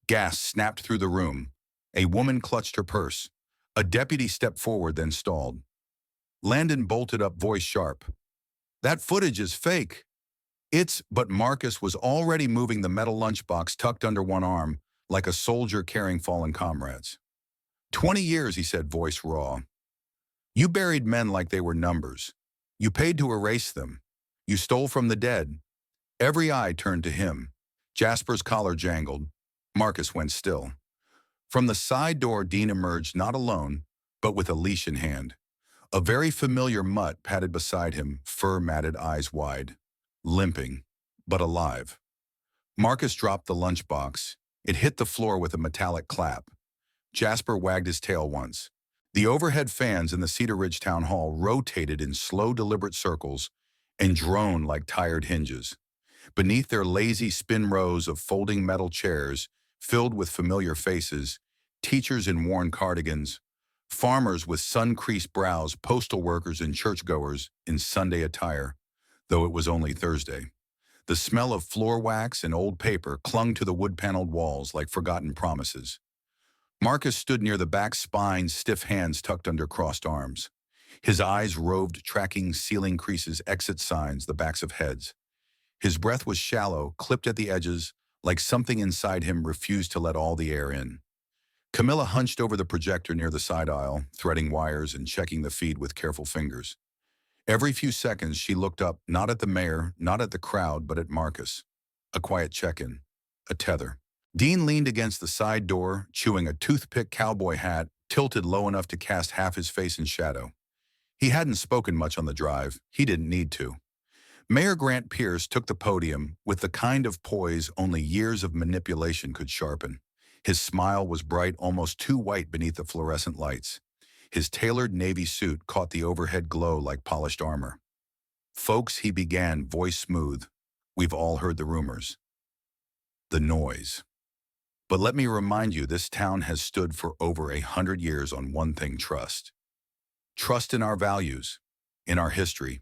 Gas snapped through the room. A woman clutched her purse. A deputy stepped forward, then stalled. Landon bolted up, voice sharp. That footage is fake. But Marcus was already moving the metal lunchbox tucked under one arm, like a soldier carrying fallen comrades. 20 years, he said, voice raw. You buried men like they were numbers. You paid to erase them. You stole from the dead. Every eye turned to him. Jasper's collar jangled. Marcus went still. From the side door, Dean emerged, not alone, but with a leash in hand. A very familiar mutt padded beside him, fur-matted, eyes wide. Limping, but alive. Marcus dropped the lunchbox. It hit the floor with a metallic clap. Jasper wagged his tail once. The overhead fans in the Cedar Ridge Town Hall rotated in slow, deliberate circles and droned like tired hinges. Beneath their lazy spin rows of folding metal chairs, filled with familiar faces, teachers in worn cardigans, farmers with sun-creased brows, postal workers and churchgoers in Sunday attire, though it was only Thursday. The smell of floor wax and old paper clung to the wood-paneled walls like forgotten promises. Marcus stood near the back spine, stiff hands tucked under crossed arms. His eyes roved, tracking ceiling creases, exit signs, the backs of heads. His breath was shallow, clipped at the edges, like something inside him refused to let all the air in. Camilla hunched over the projector near the side aisle, threading wires and checking the feed with careful fingers. Every few seconds, she looked up, not at the mayor, not at the crowd, but at Marcus. A quiet check-in. A tether. Dean leaned against the side door, chewing a toothpick cowboy hat, tilted low enough to cast half his face in shadow. He hadn't spoken much on the drive. He didn't need to. Mayor Grant Pierce took the podium with the kind of poise only years of manipulation could sharpen. His smile was bright, almost too white beneath the fluorescent lights. His tailored navy suit caught the overhead glow like polished armor. Folks, he began, voice smooth. We've all heard the rumors. The noise. But let me remind you, this town has stood for over 100 years on one thing: trust. Trust in our values, in our history.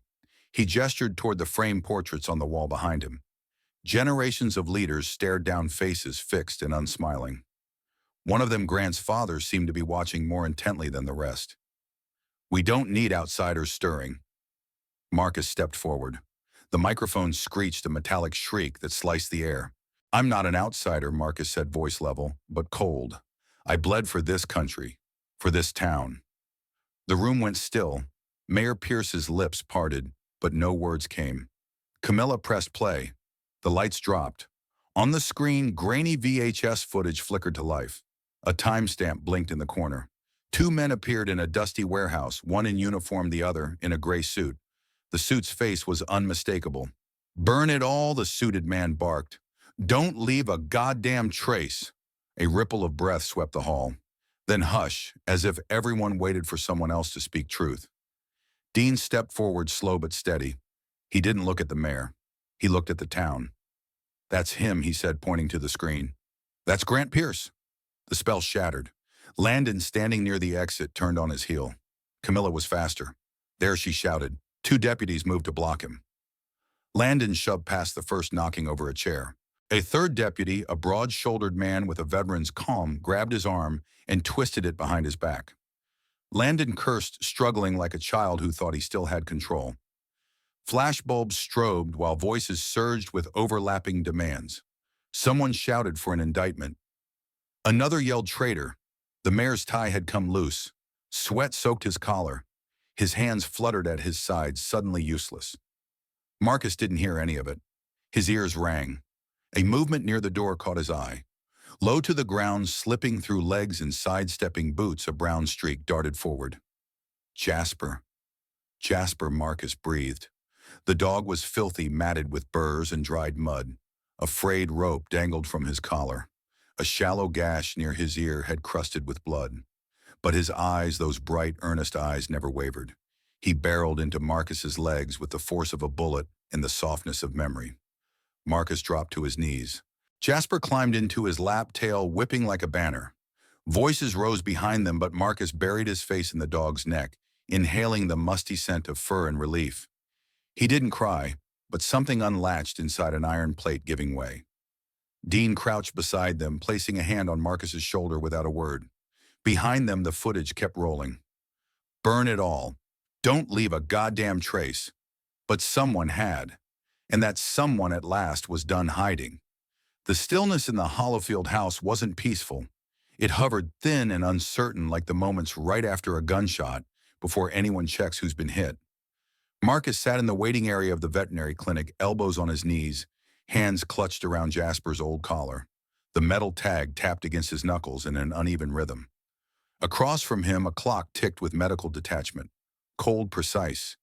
He gestured toward the framed portraits on the wall behind him. Generations of leaders stared down, faces fixed and unsmiling. One of them, Grant's father, seemed to be watching more intently than the rest. We don't need outsiders stirring. Marcus stepped forward. The microphone screeched a metallic shriek that sliced the air. I'm not an outsider, Marcus said, voice level, but cold. I bled for this country, for this town. The room went still. Mayor Pierce's lips parted, but no words came. Camilla pressed play. The lights dropped. On the screen, grainy VHS footage flickered to life. A timestamp blinked in the corner. Two men appeared in a dusty warehouse, one in uniform, the other in a gray suit. The suit's face was unmistakable. Burn it all, the suited man barked. Don't leave a goddamn trace. A ripple of breath swept the hall. Then hush, as if everyone waited for someone else to speak truth. Dean stepped forward, slow but steady. He didn't look at the mayor. He looked at the town. That's him, he said, pointing to the screen. That's Grant Pierce. The spell shattered. Landon, standing near the exit, turned on his heel. Camilla was faster. There, she shouted. Two deputies moved to block him. Landon shoved past the first, knocking over a chair. A third deputy, a broad-shouldered man with a veteran's calm, grabbed his arm and twisted it behind his back. Landon cursed, struggling like a child who thought he still had control. Flashbulbs strobed while voices surged with overlapping demands. Someone shouted for an indictment. Another yelled traitor. The mayor's tie had come loose. Sweat soaked his collar. His hands fluttered at his sides, suddenly useless. Marcus didn't hear any of it. His ears rang. A movement near the door caught his eye. Low to the ground, slipping through legs and sidestepping boots, a brown streak darted forward. Jasper. Jasper, Marcus breathed. The dog was filthy, matted with burrs and dried mud. A frayed rope dangled from his collar. A shallow gash near his ear had crusted with blood. But his eyes, those bright, earnest eyes, never wavered. He barreled into Marcus's legs with the force of a bullet and the softness of memory. Marcus dropped to his knees. Jasper climbed into his lap, tail whipping like a banner. Voices rose behind them, but Marcus buried his face in the dog's neck, inhaling the musty scent of fur in relief. He didn't cry, but something unlatched inside an iron plate, giving way. Dean crouched beside them, placing a hand on Marcus's shoulder without a word. Behind them, the footage kept rolling. Burn it all. Don't leave a goddamn trace. But someone had. And that someone at last was done hiding. The stillness in the Hollowfield house wasn't peaceful. It hovered thin and uncertain like the moments right after a gunshot before anyone checks who's been hit. Marcus sat in the waiting area of the veterinary clinic, elbows on his knees, hands clutched around Jasper's old collar. The metal tag tapped against his knuckles in an uneven rhythm. Across from him, a clock ticked with medical detachment. Cold, precise.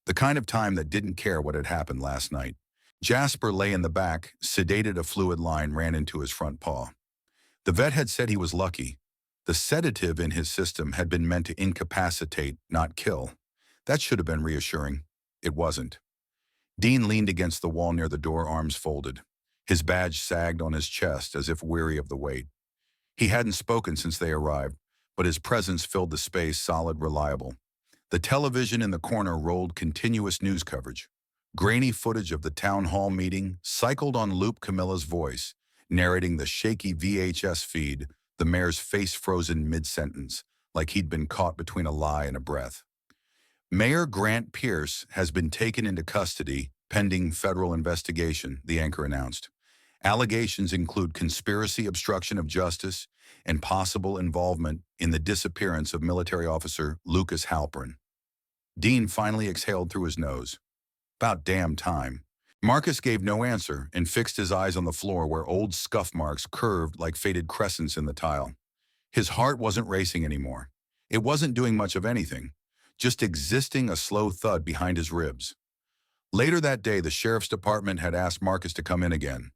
The kind of time that didn't care what had happened last night. Jasper lay in the back, sedated. A fluid line ran into his front paw. The vet had said he was lucky. The sedative in his system had been meant to incapacitate, not kill. That should have been reassuring. It wasn't. Dean leaned against the wall near the door, arms folded. His badge sagged on his chest as if weary of the weight. He hadn't spoken since they arrived, but his presence filled the space, solid, reliable. The television in the corner rolled continuous news coverage. Grainy footage of the town hall meeting cycled on loop. Camilla's voice, narrating the shaky VHS feed, the mayor's face frozen mid-sentence, like he'd been caught between a lie and a breath. Mayor Grant Pierce has been taken into custody, pending federal investigation, the anchor announced. Allegations include conspiracy, obstruction of justice, and possible involvement in the disappearance of military officer Lucas Halpern. Dean finally exhaled through his nose. About damn time. Marcus gave no answer and fixed his eyes on the floor where old scuff marks curved like faded crescents in the tile. His heart wasn't racing anymore. It wasn't doing much of anything, just existing, a slow thud behind his ribs. Later that day, the sheriff's department had asked Marcus to come in again.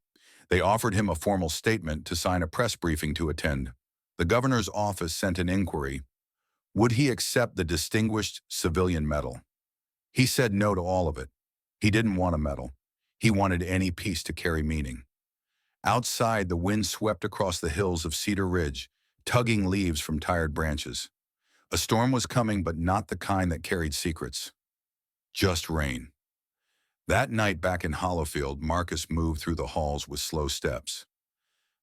They offered him a formal statement to sign, a press briefing to attend. The governor's office sent an inquiry. Would he accept the Distinguished Civilian Medal? He said no to all of it. He didn't want a medal. He wanted any piece to carry meaning. Outside, the wind swept across the hills of Cedar Ridge, tugging leaves from tired branches. A storm was coming, but not the kind that carried secrets. Just rain. That night back in Hollowfield, Marcus moved through the halls with slow steps.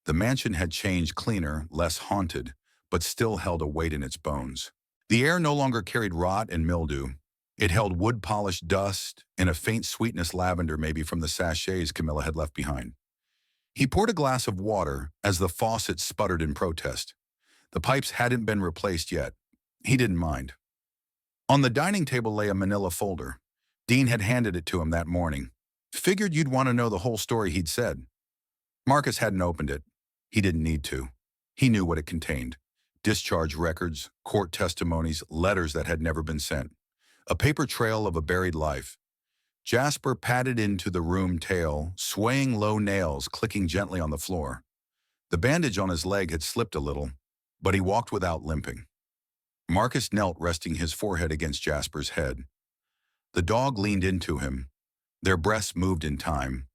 The mansion had changed, cleaner, less haunted, but still held a weight in its bones. The air no longer carried rot and mildew. It held wood-polished dust and a faint sweetness, lavender maybe, from the sachets Camilla had left behind. He poured a glass of water as the faucet sputtered in protest. The pipes hadn't been replaced yet. He didn't mind. On the dining table lay a manila folder. Dean had handed it to him that morning. Figured you'd want to know the whole story, he'd said. Marcus hadn't opened it. He didn't need to. He knew what it contained. Discharge records, court testimonies, letters that had never been sent. A paper trail of a buried life. Jasper padded into the room, tail swaying, low, nails clicking gently on the floor. The bandage on his leg had slipped a little, but he walked without limping. Marcus knelt, resting his forehead against Jasper's head. The dog leaned into him. Their breaths moved in time.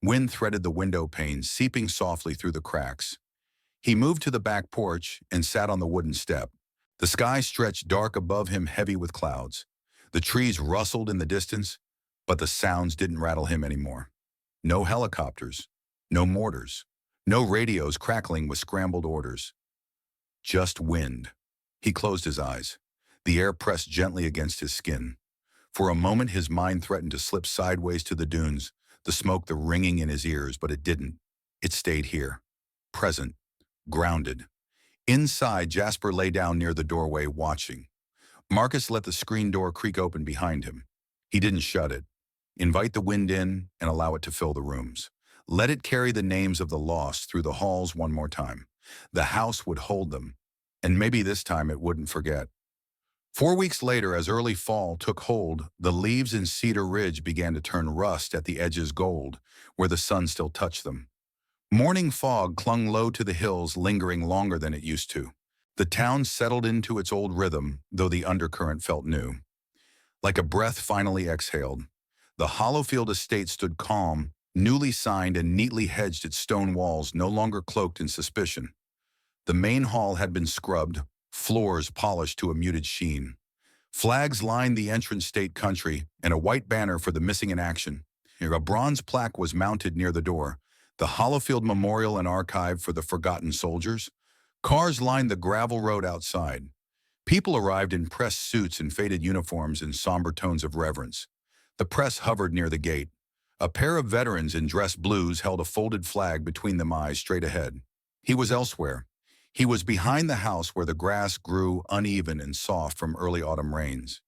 Wind threaded the window panes, seeping softly through the cracks. He moved to the back porch and sat on the wooden step. The sky stretched dark above him, heavy with clouds. The trees rustled in the distance, but the sounds didn't rattle him anymore. No helicopters, no mortars, no radios crackling with scrambled orders. Just wind. He closed his eyes. The air pressed gently against his skin. For a moment, his mind threatened to slip sideways to the dunes, the smoke, the ringing in his ears, but it didn't. It stayed here, present, grounded. Inside, Jasper lay down near the doorway, watching. Marcus let the screen door creak open behind him. He didn't shut it. Invite the wind in and allow it to fill the rooms. Let it carry the names of the lost through the halls one more time. The house would hold them, and maybe this time it wouldn't forget. 4 weeks later, as early fall took hold, the leaves in Cedar Ridge began to turn rust at the edges, gold, where the sun still touched them. Morning fog clung low to the hills, lingering longer than it used to. The town settled into its old rhythm, though the undercurrent felt new. Like a breath finally exhaled, the Hollowfield estate stood calm, newly signed and neatly hedged, its stone walls no longer cloaked in suspicion. The main hall had been scrubbed, floors polished to a muted sheen. Flags lined the entrance, state, country, and a white banner for the missing in action. A bronze plaque was mounted near the door, the Hollowfield Memorial and Archive for the Forgotten Soldiers. Cars lined the gravel road outside. People arrived in pressed suits and faded uniforms in somber tones of reverence. The press hovered near the gate. A pair of veterans in dress blues held a folded flag between them, eyes straight ahead. He was elsewhere. He was behind the house where the grass grew uneven and soft from early autumn rains.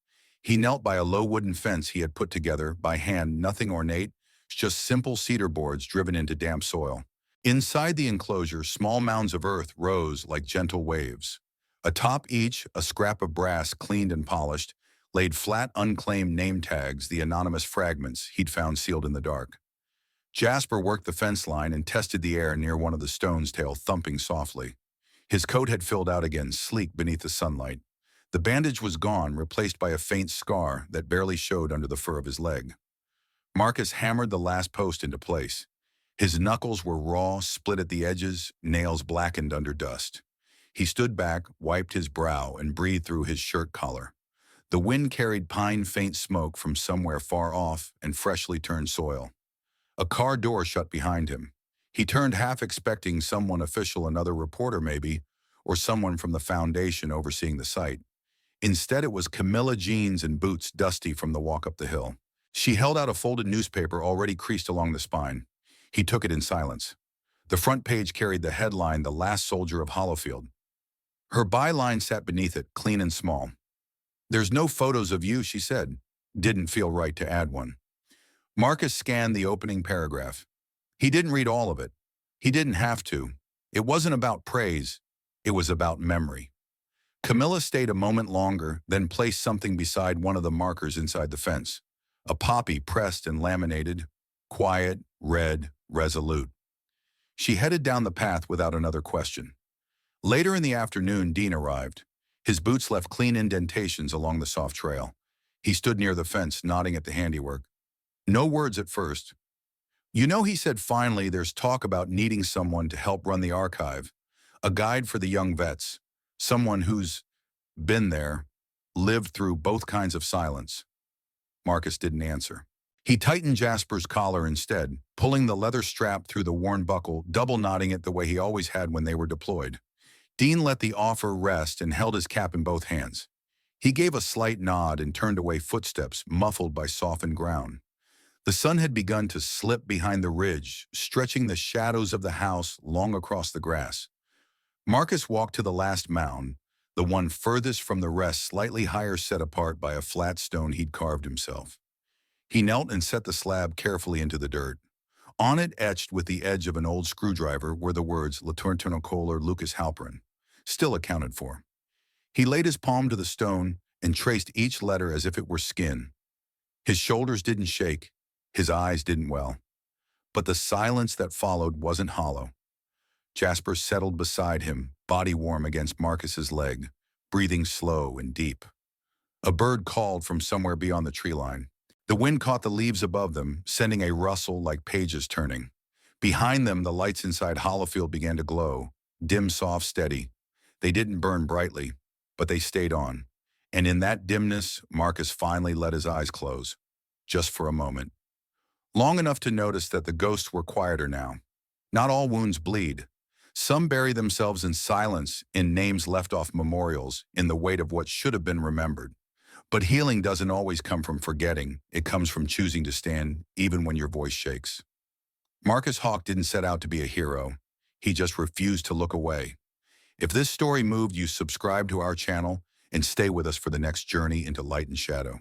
He knelt by a low wooden fence he had put together by hand, nothing ornate, just simple cedar boards driven into damp soil. Inside the enclosure, small mounds of earth rose like gentle waves. Atop each, a scrap of brass cleaned and polished, laid flat unclaimed name tags, the anonymous fragments he'd found sealed in the dark. Jasper worked the fence line and tested the air near one of the stones, tail thumping softly. His coat had filled out again, sleek beneath the sunlight. The bandage was gone, replaced by a faint scar that barely showed under the fur of his leg. Marcus hammered the last post into place. His knuckles were raw, split at the edges, nails blackened under dust. He stood back, wiped his brow, and breathed through his shirt collar. The wind carried pine faint smoke from somewhere far off and freshly turned soil. A car door shut behind him. He turned, half expecting someone official, another reporter maybe, or someone from the foundation overseeing the site. Instead, it was Camilla, jeans and boots dusty from the walk up the hill. She held out a folded newspaper already creased along the spine. He took it in silence. The front page carried the headline, "The Last Soldier of Hollowfield." Her byline sat beneath it, clean and small. "There's no photos of you," she said. Didn't feel right to add one. Marcus scanned the opening paragraph. He didn't read all of it. He didn't have to. It wasn't about praise. It was about memory. Camilla stayed a moment longer, then placed something beside one of the markers inside the fence. A poppy pressed and laminated, quiet, red, resolute. She headed down the path without another question. Later in the afternoon, Dean arrived. His boots left clean indentations along the soft trail. He stood near the fence, nodding at the handiwork. No words at first. "You know," he said finally, "there's talk about needing someone to help run the archive. A guide for the young vets. Someone who's been there, lived through both kinds of silence." Marcus didn't answer. He tightened Jasper's collar instead, pulling the leather strap through the worn buckle, double knotting it the way he always had when they were deployed. Dean let the offer rest and held his cap in both hands. He gave a slight nod and turned away, footsteps muffled by softened ground. The sun had begun to slip behind the ridge, stretching the shadows of the house long across the grass. Marcus walked to the last mound, the one furthest from the rest, slightly higher, set apart by a flat stone he'd carved himself. He knelt and set the slab carefully into the dirt. On it, etched with the edge of an old screwdriver, were the words "Latorno Kohler Lucas Halperin," still accounted for. He laid his palm to the stone and traced each letter as if it were skin. His shoulders didn't shake, his eyes didn't well. But the silence that followed wasn't hollow. Jasper settled beside him, body warm against Marcus's leg, breathing slow and deep. A bird called from somewhere beyond the tree line. The wind caught the leaves above them, sending a rustle like pages turning. Behind them, the lights inside Hollowfield began to glow, dim, soft, steady. They didn't burn brightly, but they stayed on. And in that dimness, Marcus finally let his eyes close, just for a moment. Long enough to notice that the ghosts were quieter now. Not all wounds bleed. Some bury themselves in silence, in names left off memorials, in the weight of what should have been remembered. But healing doesn't always come from forgetting. It comes from choosing to stand, even when your voice shakes. Marcus Hawke didn't set out to be a hero. He just refused to look away. If this story moved you, subscribe to our channel and stay with us for the next journey into light and shadow.